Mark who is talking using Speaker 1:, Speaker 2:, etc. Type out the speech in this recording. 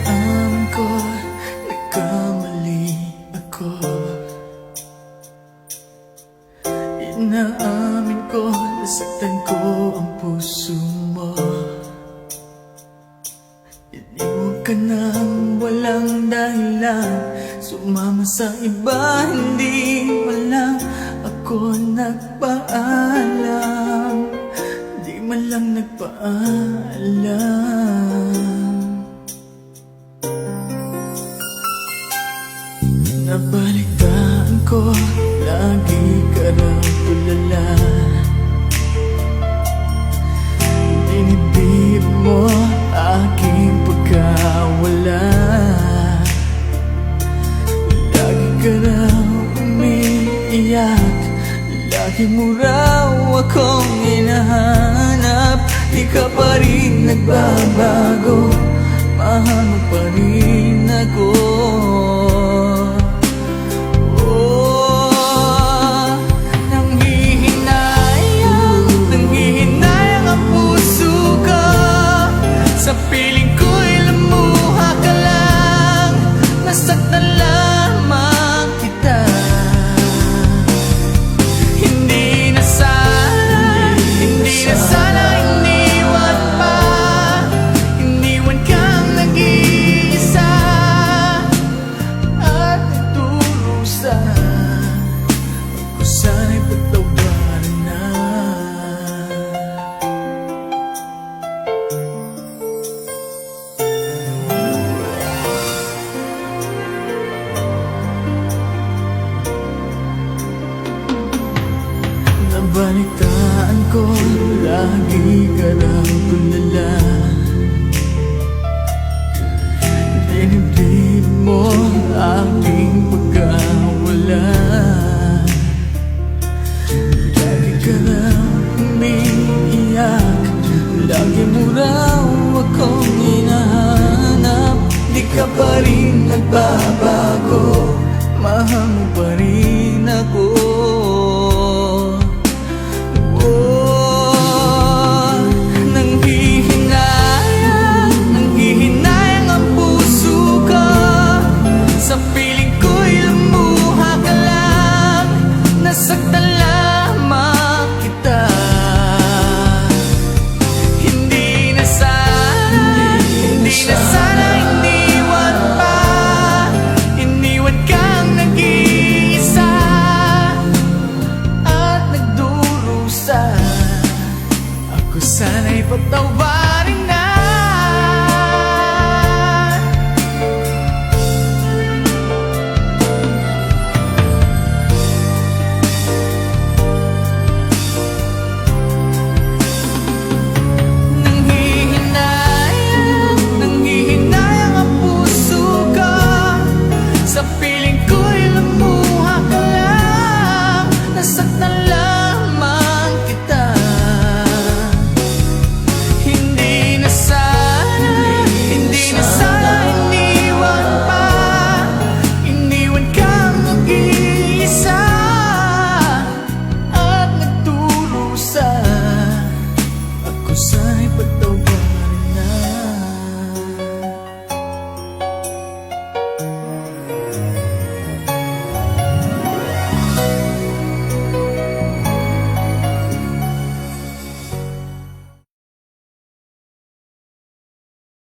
Speaker 1: Inaamin ko, nagkamali ako. Inaamin ko, nasaktan ko ang puso mo. Iniwan ka nang walang dahilan, sumama sa iba, hindi man lang ako nagpaalam. Di man lang nagpaalam. Nabalitaan ko, lagi ka raw tulala. Dinibdib mo aking pagkawala. Lagi ka raw umiiyak, lagi mo raw akong hinahanap. Di ka pa rin nagbabago, mahal mo pa rin ako. Sa piling ko'y lumuha ka lang, nasaktan lamang kita. Hindi na sana, hindi na sana iniwan pa. Iniwan kang nag-iisa at nagdurusa. Ako sana'y patawarin na. Nabalitaan ko, lagi ka raw tulala. Dinibdib mo aking pagkawala. Lagi ka raw umiiyak, lagi mo raw akong hinahanap. Di ka pa rin nagbabago, mahal mo pa rin ako. Nasaktan lamang kita. Hindi na sana, hindi na sana iniwan pa. Iniwan kang nag-iisa at nagdurusa. Ako sana'y patawarin.